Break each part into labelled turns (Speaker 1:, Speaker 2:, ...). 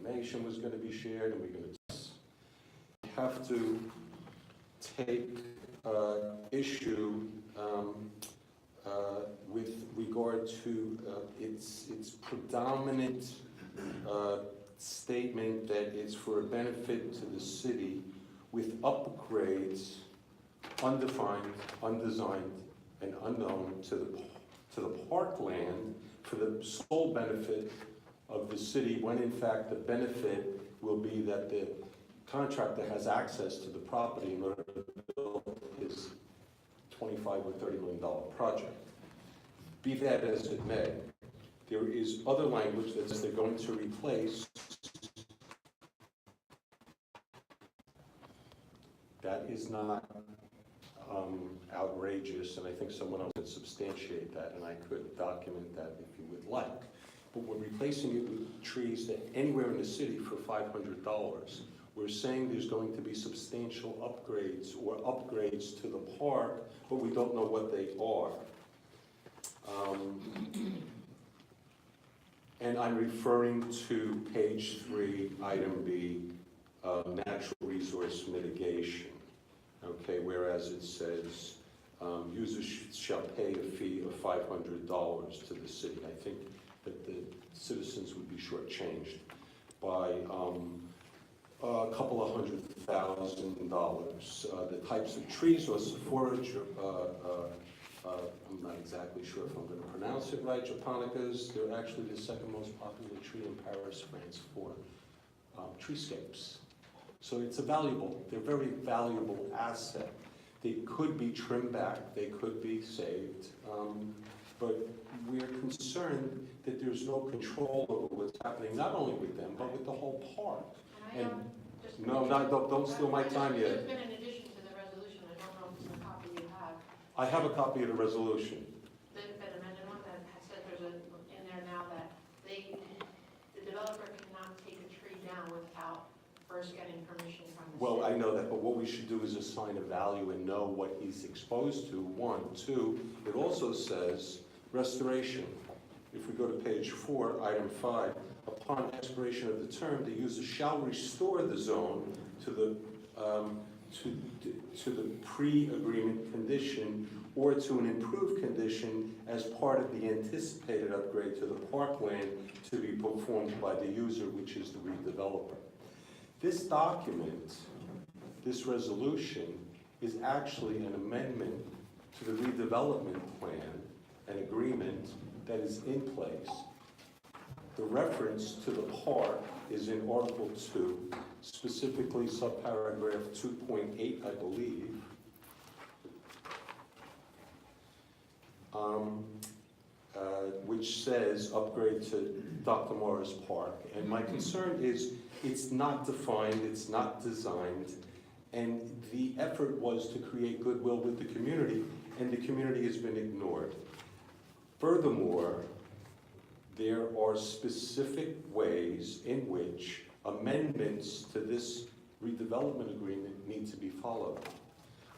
Speaker 1: information was going to be shared, and we're going to have to take issue with regard to its predominant statement that it's for a benefit to the city with upgrades undefined, undesigned, and unknown to the parkland for the sole benefit of the city, when in fact the benefit will be that the contractor has access to the property in order to build his $25 or $30 million project. Be that as it may, there is other language that says they're going to replace. That is not outrageous, and I think someone else could substantiate that, and I could document that if you would like. But we're replacing it with trees that anywhere in the city for $500. We're saying there's going to be substantial upgrades or upgrades to the park, but we don't know what they are. And I'm referring to page 3, item B, natural resource mitigation. Okay, whereas it says users shall pay a fee of $500 to the city. I think that the citizens would be shortchanged by a couple of $100,000. The types of trees or forage, I'm not exactly sure if I'm going to pronounce it right, japonicas, they're actually the second most popular tree in Paris, France for treescapes. So it's they're very valuable asset. They could be trimmed back, they could be saved, but we're concerned that there's no control over what's happening, not only with them, but with the whole park. Don't steal my time yet.
Speaker 2: There's been an addition to the resolution. I don't know if it's a copy you have.
Speaker 1: I have a copy of the resolution.
Speaker 2: There's been an amended one that has said there's in there now that the developer cannot take a tree down without first getting permission from the
Speaker 1: Well,
Speaker 2: city.
Speaker 1: I know that, but what we should do is assign a value and know what he's exposed to, 1. 2, it also says restoration. If we go to page 4, item 5, upon expiration of the term, the user shall restore the zone to the pre-agreement condition or to an improved condition as part of the anticipated upgrade to the parkland to be performed by the user, which is the redeveloper. This document, this resolution, is actually an amendment to the redevelopment plan, an agreement that is in place. The reference to the park is in Article 2, specifically subparagraph 2.8, I believe. Which says upgrade to Dr. Morris Park. And my concern is it's not defined, it's not designed, and the effort was to create goodwill with the community, and the community has been ignored. Furthermore, there are specific ways in which amendments to this redevelopment agreement need to be followed.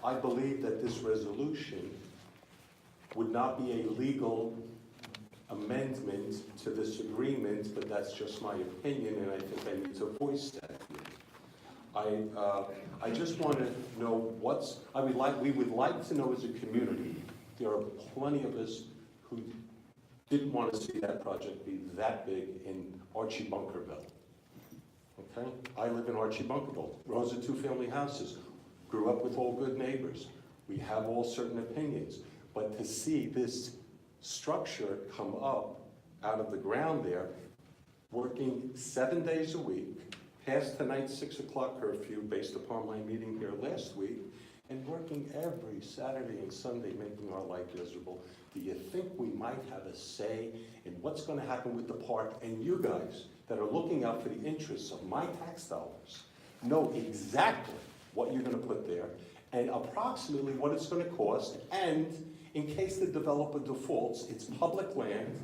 Speaker 1: I believe that this resolution would not be a legal amendment to this agreement, but that's just my opinion, and I think I need to voice that here. I just want to know we would like to know as a community. There are plenty of us who didn't want to see that project be that big in Archie Bunkerville. Okay? I live in Archie Bunkerville. Those are 2-family houses. Grew up with all good neighbors. We have all certain opinions. But to see this structure come up out of the ground there, working 7 days a week, past tonight's 6 o'clock curfew based upon my meeting here last week, and working every Saturday and Sunday making our life miserable, do you think we might have a say in what's going to happen with the park? And you guys that are looking out for the interests of my tax dollars know exactly what you're going to put there and approximately what it's going to cost, and in case the developer defaults, it's public land.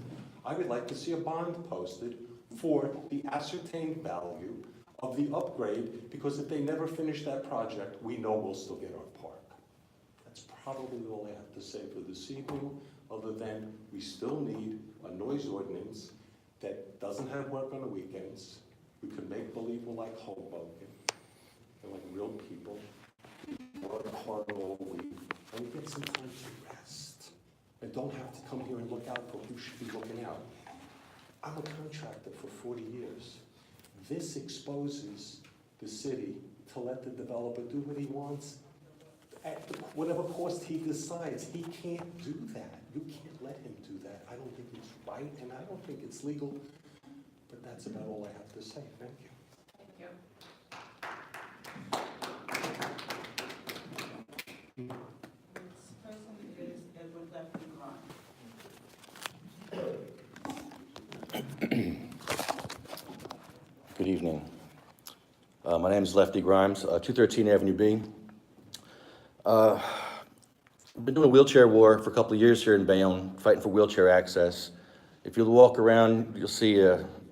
Speaker 1: I would like to see a bond posted for the ascertained value of the upgrade, because if they never finish that project, we know we'll still get our park. That's probably all I have to say for this evening, other than we still need a noise ordinance that doesn't have work on the weekends. We could make people like Hoboken, they're like real people, work hard all week, and get some time to rest. And don't have to come here and look out for who should be looking out. I'm a contractor for 40 years. This exposes the city to let the developer do what he wants at whatever cost he decides. He can't do that. You can't let him do that. I don't think it's right, and I don't think it's legal. But that's about all I have to say. Thank you.
Speaker 2: Thank you.
Speaker 3: This person is Edward Lefty Grimes.
Speaker 4: Good evening. My name is Lefty Grimes, 213 Avenue B. I've been doing a wheelchair war for a couple of years here in Bayonne, fighting for wheelchair access. If you walk around, you'll see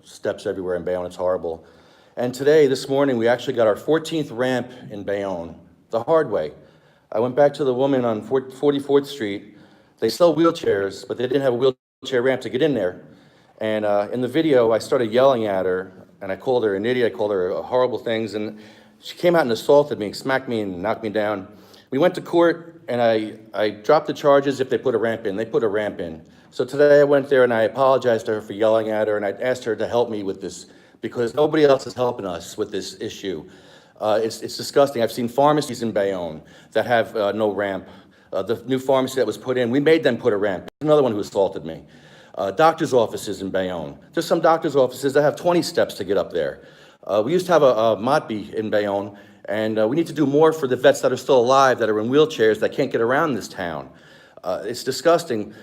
Speaker 4: steps everywhere in Bayonne. It's horrible. And today, this morning, we actually got our 14th ramp in Bayonne, the hard way. I went back to the woman on 44th Street. They sell wheelchairs, but they didn't have a wheelchair ramp to get in there. And in the video, I started yelling at her, and I called her an idiot. I called her horrible things, and she came out and assaulted me, smacked me, and knocked me down. We went to court, and I dropped the charges if they put a ramp in. They put a ramp in. So today I went there, and I apologized to her for yelling at her, and I asked her to help me with this, because nobody else is helping us with this issue. It's disgusting. I've seen pharmacies in Bayonne that have no ramp. The new pharmacy that was put in, we made them put a ramp. Another one who assaulted me. Doctor's offices in Bayonne. There's some doctor's offices that have 20 steps to get up there. We used to have a Motby in Bayonne, and we need to do more for the vets that are still alive, that are in wheelchairs, that can't get around this town. It's disgusting.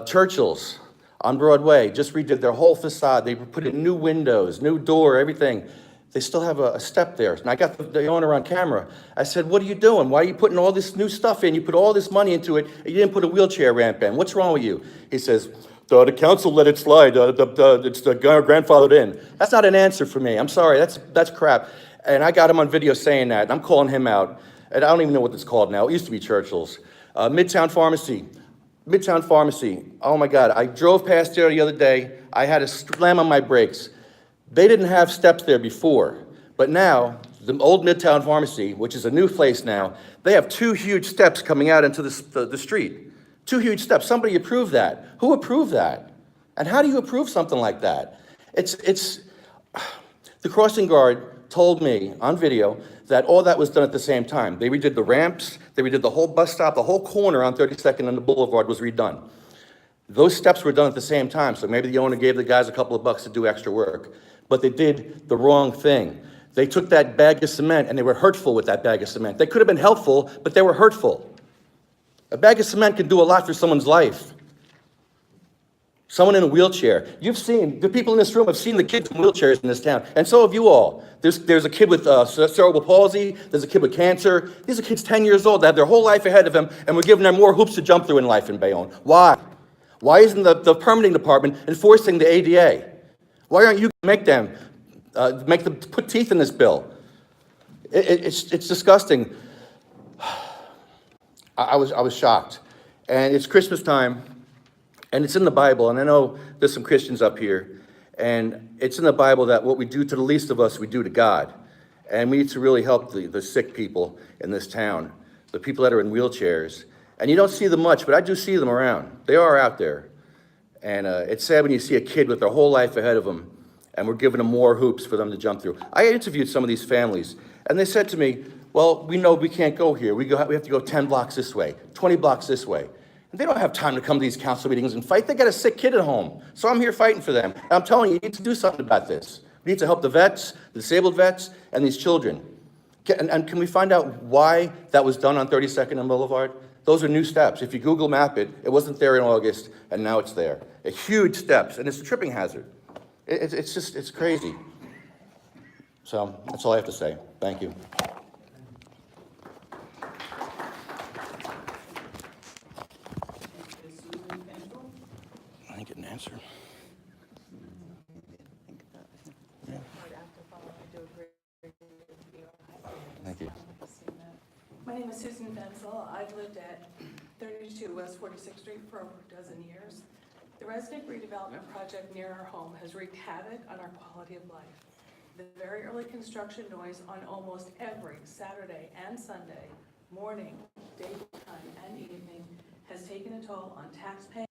Speaker 4: Churchill's on Broadway just redid their whole facade. They put in new windows, new door, everything. They still have a step there. And I got the owner on camera. I said, what are you doing? Why are you putting all this new stuff in? You put all this money into it, and you didn't put a wheelchair ramp in. What's wrong with you? He says, the council let it slide. It's grandfathered in. That's not an answer for me. I'm sorry. That's crap. And I got him on video saying that. And I'm calling him out. And I don't even know what it's called now. It used to be Churchill's. Midtown Pharmacy. Midtown Pharmacy. Oh my God. I drove past there the other day. I had to slam on my brakes. They didn't have steps there before. But now, the old Midtown Pharmacy, which is a new place now, they have 2 huge steps coming out into the street. 2 huge steps. Somebody approved that. Who approved that? And how do you approve something like that? The crossing guard told me on video that all that was done at the same time. They redid the ramps, they redid the whole bus stop, the whole corner on 32nd and the Boulevard was redone. Those steps were done at the same time, so maybe the owner gave the guys a couple of bucks to do extra work. But they did the wrong thing. They took that bag of cement and they were hurtful with that bag of cement. They could have been helpful, but they were hurtful. A bag of cement can do a lot for someone's life. Someone in a wheelchair. The people in this room have seen the kids in wheelchairs in this town, and so have you all. There's a kid with cerebral palsy, there's a kid with cancer. These are kids 10 years old that have their whole life ahead of them, and we're giving them more hoops to jump through in life in Bayonne. Why? Why isn't the permitting department enforcing the ADA? Why aren't you make them put teeth in this bill? It's disgusting. I was shocked. And it's Christmas time, and it's in the Bible, and I know there's some Christians up here, and it's in the Bible that what we do to the least of us, we do to God. And we need to really help the sick people in this town, the people that are in wheelchairs. And you don't see them much, but I do see them around. They are out there. And it's sad when you see a kid with their whole life ahead of them, and we're giving them more hoops for them to jump through. I interviewed some of these families, and they said to me, well, we know we can't go here. We have to go 10 blocks this way, 20 blocks this way. And they don't have time to come to these council meetings and fight. They got a sick kid at home. So I'm here fighting for them. And I'm telling you, you need to do something about this. We need to help the vets, the disabled vets, and these children. And can we find out why that was done on 32nd and Boulevard? Those are new steps. If you Google map it, it wasn't there in August, and now it's there. Huge steps, and it's a tripping hazard. It's crazy. So that's all I have to say. Thank you. I didn't get an answer. Yeah. Thank you.
Speaker 5: My name is Susan Fensel. I've lived at 32 West 46th Street for over a dozen years. The resident redevelopment project near our home has wreaked havoc on our quality of life. The very early construction noise on almost every Saturday and Sunday, morning, daytime, and evening, has taken a toll on taxpayers